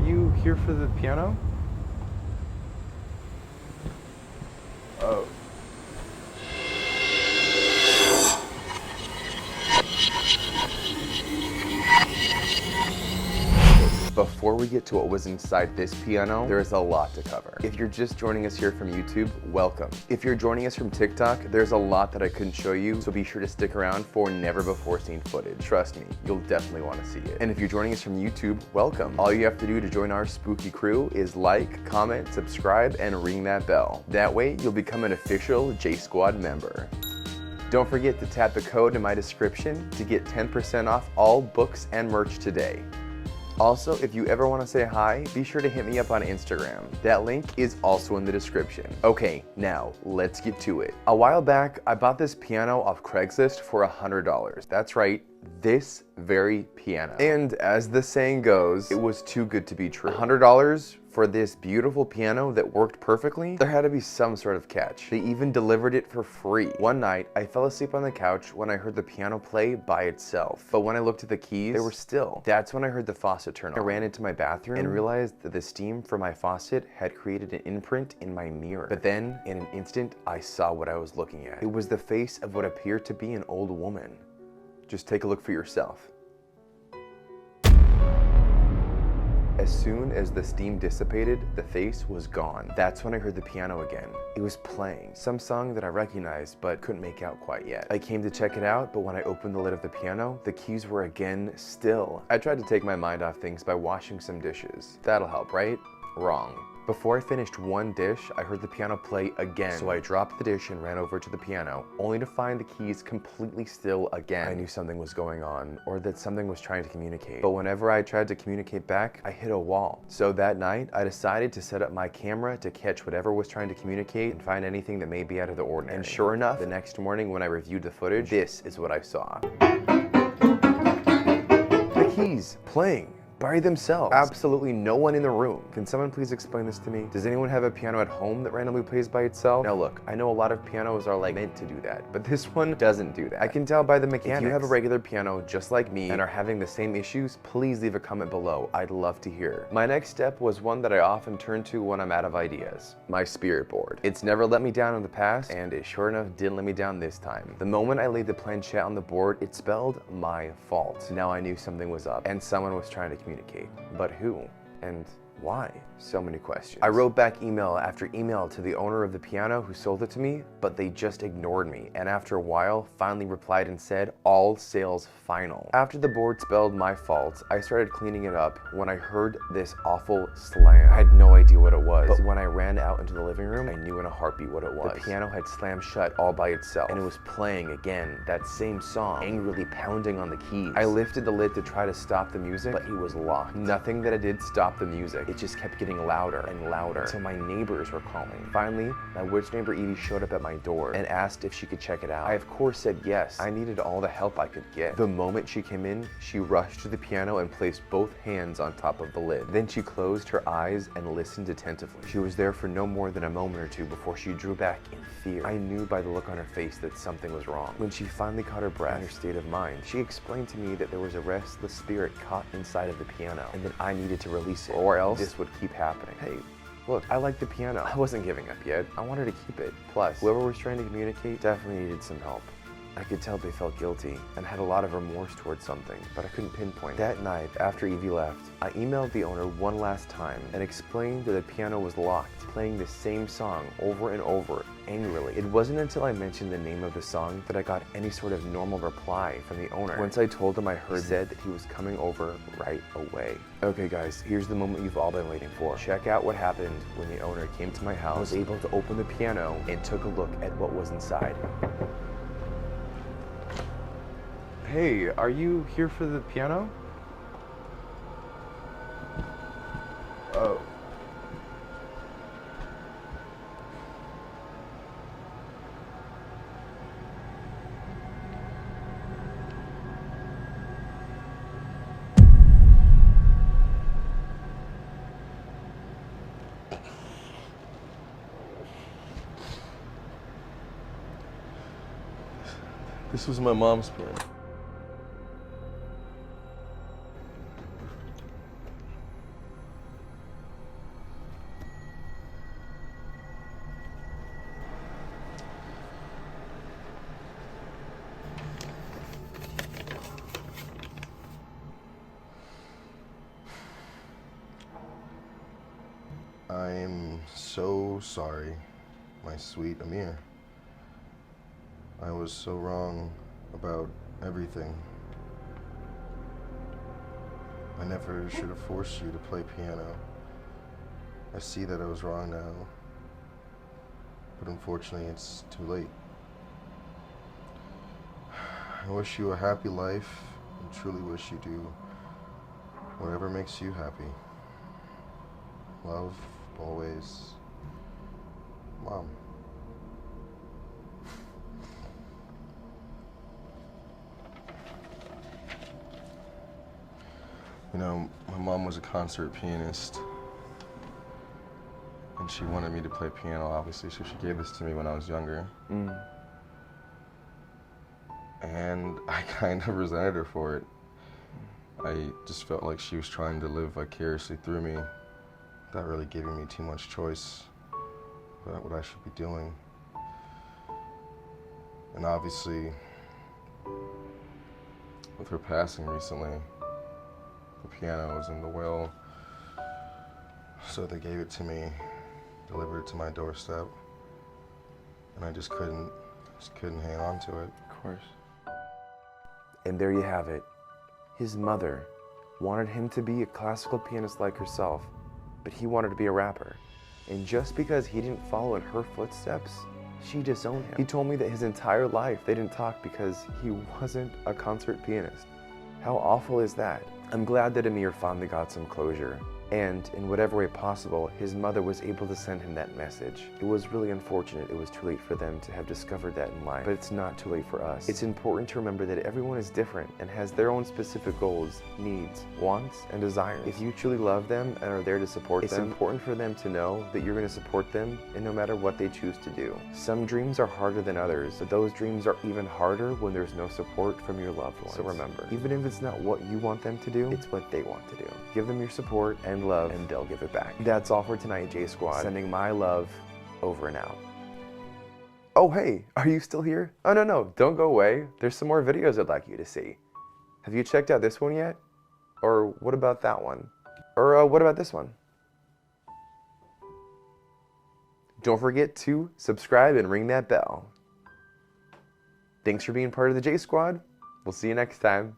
you here for the piano? Oh. Before we get to what was inside this piano, there is a lot to cover. If you're just joining us here from YouTube, welcome. If you're joining us from TikTok, there's a lot that I couldn't show you, so be sure to stick around for never before seen footage. Trust me, you'll definitely want to see it. And if you're joining us from YouTube, welcome. All you have to do to join our spooky crew is like, comment, subscribe, and ring that bell. That way, you'll become an official J Squad member. Don't forget to tap the code in my description to get 10% off all books and merch today. Also, if you ever want to say hi, be sure to hit me up on Instagram. That link is also in the description. Okay, now let's get to it. A while back, I bought this piano off Craigslist for $100. That's right, this very piano. And as the saying goes, it was too good to be true. $100 for this beautiful piano that worked perfectly? There had to be some sort of catch. They even delivered it for free. One night, I fell asleep on the couch when I heard the piano play by itself. But when I looked at the keys, they were still. That's when I heard the faucet turn on. I ran into my bathroom and realized that the steam from my faucet had created an imprint in my mirror. But then, in an instant, I saw what I was looking at. It was the face of what appeared to be an old woman. Just take a look for yourself. As soon as the steam dissipated, the face was gone. That's when I heard the piano again. It was playing some song that I recognized but couldn't make out quite yet. I came to check it out, but when I opened the lid of the piano, the keys were again still. I tried to take my mind off things by washing some dishes. That'll help, right? Wrong. Before I finished one dish, I heard the piano play again. So I dropped the dish and ran over to the piano, only to find the keys completely still again. I knew something was going on, or that something was trying to communicate. But whenever I tried to communicate back, I hit a wall. So that night, I decided to set up my camera to catch whatever was trying to communicate and find anything that may be out of the ordinary. And sure enough, the next morning when I reviewed the footage, this is what I saw. The keys playing by themselves. Absolutely no one in the room. Can someone please explain this to me? Does anyone have a piano at home that randomly plays by itself? Now look, I know a lot of pianos are like meant to do that, but this one doesn't do that. I can tell by the mechanics. If you have a regular piano just like me and are having the same issues, please leave a comment below. I'd love to hear. My next step was one that I often turn to when I'm out of ideas. My spirit board. It's never let me down in the past, and it sure enough didn't let me down this time. The moment I laid the planchette on the board, it spelled my fault. Now I knew something was up, and someone was trying to communicate. But who? And why? So many questions. I wrote back email after email to the owner of the piano who sold it to me, but they just ignored me, and after a while finally replied and said, all sales final. After the board spelled my fault, I started cleaning it up when I heard this awful slam. I had no idea what it was, but when I ran out into the living room, I knew in a heartbeat what it was. The piano had slammed shut all by itself, and it was playing again, that same song, angrily pounding on the keys. I lifted the lid to try to stop the music, but it was locked. Nothing that I did stopped the music. It just kept getting louder and louder until my neighbors were calling. Finally, my witch neighbor Evie showed up at my door and asked if she could check it out. I of course said yes. I needed all the help I could get. The moment she came in, she rushed to the piano and placed both hands on top of the lid. Then she closed her eyes and listened attentively. She was there for no more than a moment or two before she drew back in fear. I knew by the look on her face that something was wrong. When she finally caught her breath and her state of mind, she explained to me that there was a restless spirit caught inside of the piano and that I needed to release it, or else this would keep happening. Hey, look, I like the piano. I wasn't giving up yet. I wanted to keep it. Plus, whoever was trying to communicate definitely needed some help. I could tell they felt guilty and had a lot of remorse towards something, but I couldn't pinpoint. That night, after Evie left, I emailed the owner one last time and explained that the piano was locked, playing the same song over and over, angrily. It wasn't until I mentioned the name of the song that I got any sort of normal reply from the owner. Once I told him I heard said that he was coming over right away. Okay guys, here's the moment you've all been waiting for. Check out what happened when the owner came to my house, was able to open the piano, and took a look at what was inside. Hey, are you here for the piano? Oh. This was my mom's piano. I am so sorry, my sweet Amir. I was so wrong about everything. I never should have forced you to play piano. I see that I was wrong now, but unfortunately it's too late. I wish you a happy life and truly wish you do whatever makes you happy. Love, always, Mom. You know, my mom was a concert pianist, and she wanted me to play piano, obviously, so she gave this to me when I was younger. And I kind of resented her for it. I just felt like she was trying to live vicariously through me, without really giving me too much choice about what I should be doing. And obviously, with her passing recently, the piano was in the will, so they gave it to me, delivered it to my doorstep, and I just couldn't hang on to it. Of course. And there you have it. His mother wanted him to be a classical pianist like herself, but he wanted to be a rapper. And just because he didn't follow in her footsteps, she disowned him. He told me that his entire life they didn't talk because he wasn't a concert pianist. How awful is that? I'm glad that Amir finally got some closure. And in whatever way possible, his mother was able to send him that message. It was really unfortunate it was too late for them to have discovered that in life, but it's not too late for us. It's important to remember that everyone is different and has their own specific goals, needs, wants, and desires. If you truly love them and are there to support them, it's important for them to know that you're going to support them in no matter what they choose to do. Some dreams are harder than others, but those dreams are even harder when there's no support from your loved ones. So remember, even if it's not what you want them to do, it's what they want to do. Give them your support and love, and they'll give it back. That's all for tonight, J Squad. Sending my love over and out. Oh, hey, are you still here? Oh, no, don't go away. There's some more videos I'd like you to see. Have you checked out this one yet? Or what about that one? Or what about this one? Don't forget to subscribe and ring that bell. Thanks for being part of the J Squad. We'll see you next time.